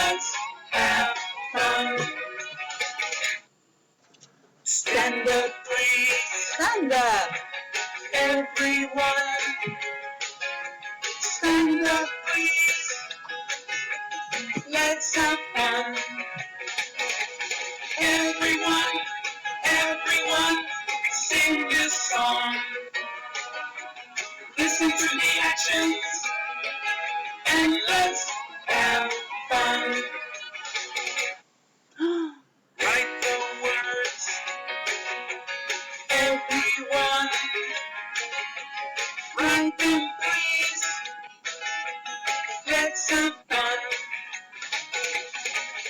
let's have fun. Stand up, please. Stand up. Everyone, stand up, please. Let's have fun. Everyone, sing this song. Listen to the actions and let's have fun. Write the words. Everyone, write them, please. Let's have fun.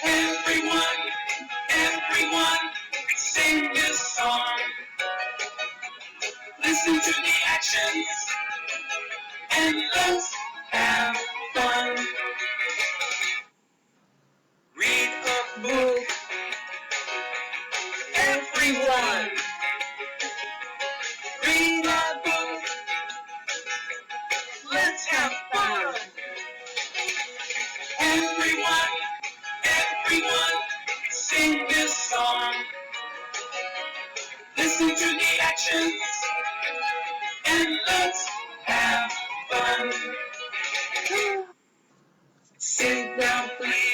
Everyone, sing this song. Listen to the actions and let's have fun. Read a book. Everyone, read a book. Let's have fun. Everyone, sing this song. Listen to the actions and let's have fun. Sit down, please.